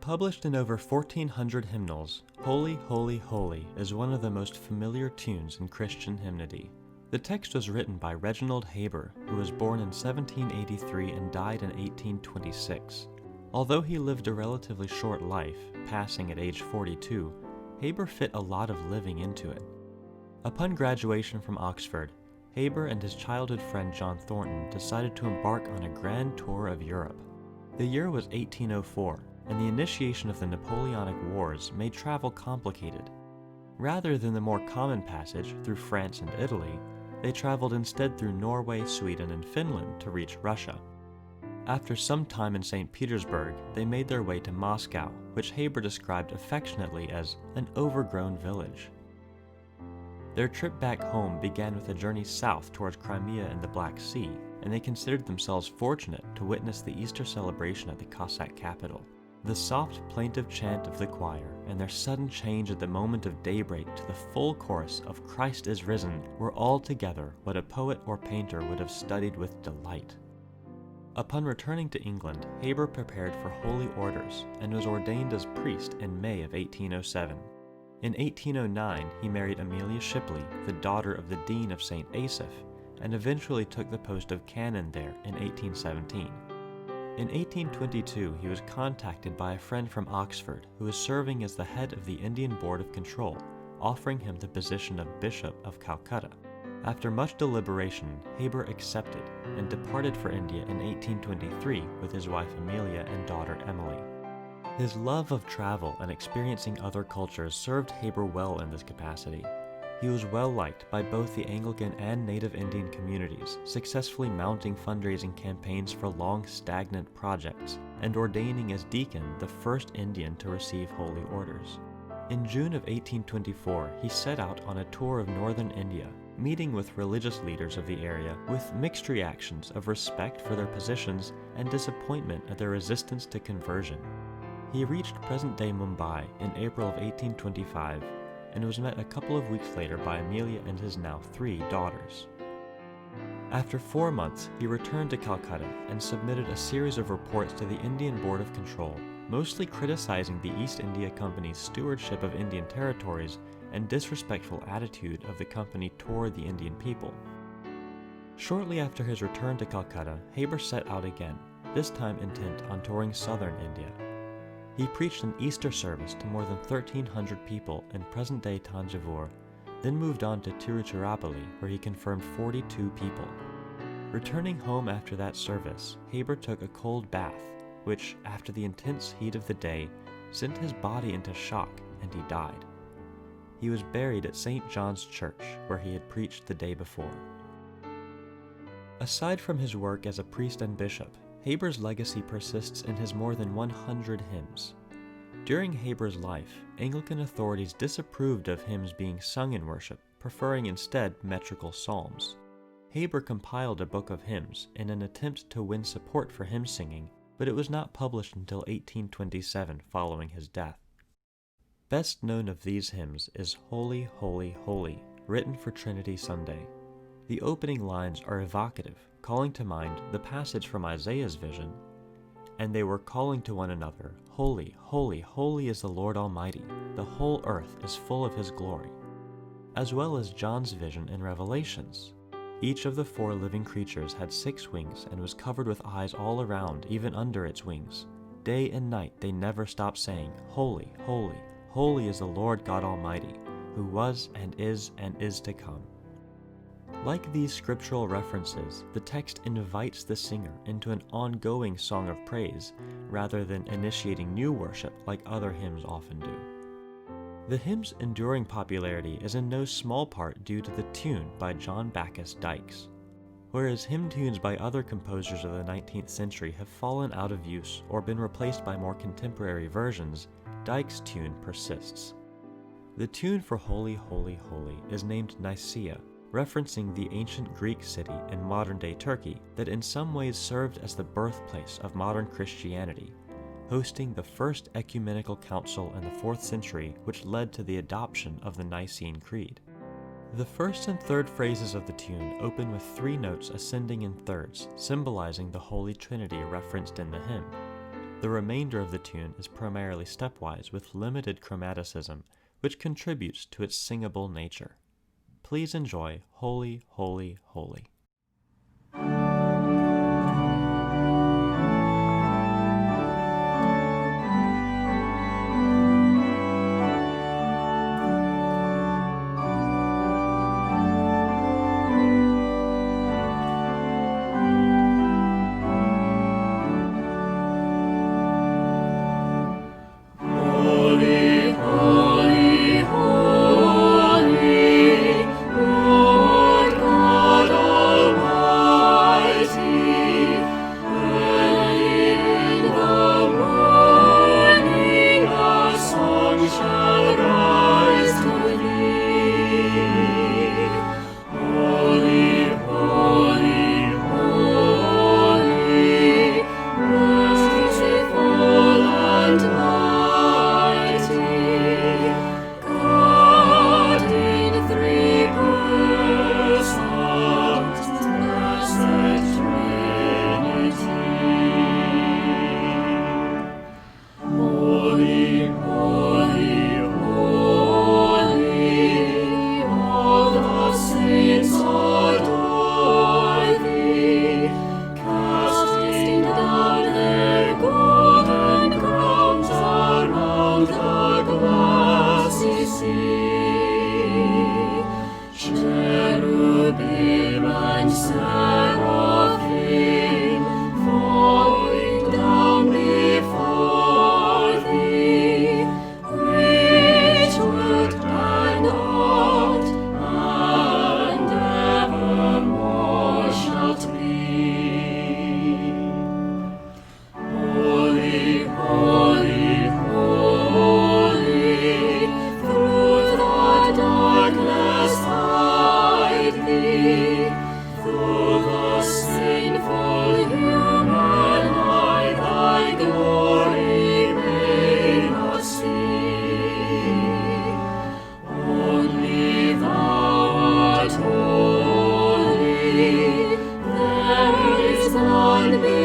Published in over 1,400 hymnals, Holy, Holy, Holy is one of the most familiar tunes in Christian hymnody. The text was written by Reginald Haber, who was born in 1783 and died in 1826. Although he lived a relatively short life, passing at age 42, Haber fit a lot of living into it. Upon graduation from Oxford, Haber and his childhood friend John Thornton decided to embark on a grand tour of Europe. The year was 1804, and the initiation of the Napoleonic Wars made travel complicated. Rather than the more common passage through France and Italy, they traveled instead through Norway, Sweden, and Finland to reach Russia. After some time in St. Petersburg, they made their way to Moscow, which Haber described affectionately as an overgrown village. Their trip back home began with a journey south towards Crimea and the Black Sea, and they considered themselves fortunate to witness the Easter celebration at the Cossack capital. The soft, plaintive chant of the choir and their sudden change at the moment of daybreak to the full chorus of Christ is risen were altogether what a poet or painter would have studied with delight. Upon returning to England, Haber prepared for holy orders and was ordained as priest in May of 1807. In 1809, he married Amelia Shipley, the daughter of the Dean of St. Asaph, and eventually took the post of canon there in 1817. In 1822, he was contacted by a friend from Oxford who was serving as the head of the Indian Board of Control, offering him the position of Bishop of Calcutta. After much deliberation, Haber accepted and departed for India in 1823 with his wife Amelia and daughter Emily. His love of travel and experiencing other cultures served Haber well in this capacity. He was well liked by both the Anglican and native Indian communities, successfully mounting fundraising campaigns for long stagnant projects, and ordaining as deacon the first Indian to receive holy orders. In June of 1824, he set out on a tour of northern India, meeting with religious leaders of the area with mixed reactions of respect for their positions and disappointment at their resistance to conversion. He reached present-day Mumbai in April of 1825 and was met a couple of weeks later by Amelia and his now 3 daughters. After 4 months, he returned to Calcutta and submitted a series of reports to the Indian Board of Control, mostly criticizing the East India Company's stewardship of Indian territories and disrespectful attitude of the company toward the Indian people. Shortly after his return to Calcutta, Haber set out again, this time intent on touring southern India. He preached an Easter service to more than 1,300 people in present-day Tanjavur, then moved on to Tiruchirappalli, where he confirmed 42 people. Returning home after that service, Haber took a cold bath, which, after the intense heat of the day, sent his body into shock, and he died. He was buried at St. John's Church, where he had preached the day before. Aside from his work as a priest and bishop, Haber's legacy persists in his more than 100 hymns. During Haber's life, Anglican authorities disapproved of hymns being sung in worship, preferring instead metrical psalms. Haber compiled a book of hymns in an attempt to win support for hymn singing, but it was not published until 1827 following his death. Best known of these hymns is Holy, Holy, Holy, written for Trinity Sunday. The opening lines are evocative, calling to mind the passage from Isaiah's vision, "And they were calling to one another, Holy, holy, holy is the Lord Almighty, the whole earth is full of His glory," as well as John's vision in Revelations. Each of the 4 living creatures had 6 wings and was covered with eyes all around, even under its wings. Day and night they never stopped saying, "Holy, holy, holy is the Lord God Almighty, who was and is to come." Like these scriptural references, the text invites the singer into an ongoing song of praise, rather than initiating new worship like other hymns often do. The hymn's enduring popularity is in no small part due to the tune by John Bacchus Dykes. Whereas hymn tunes by other composers of the 19th century have fallen out of use or been replaced by more contemporary versions, Dykes' tune persists. The tune for Holy, Holy, Holy is named Nicaea, referencing the ancient Greek city in modern-day Turkey that in some ways served as the birthplace of modern Christianity, hosting the first ecumenical council in the 4th century which led to the adoption of the Nicene Creed. The first and third phrases of the tune open with 3 notes ascending in thirds, symbolizing the Holy Trinity referenced in the hymn. The remainder of the tune is primarily stepwise with limited chromaticism, which contributes to its singable nature. Please enjoy Holy, Holy, Holy. There is none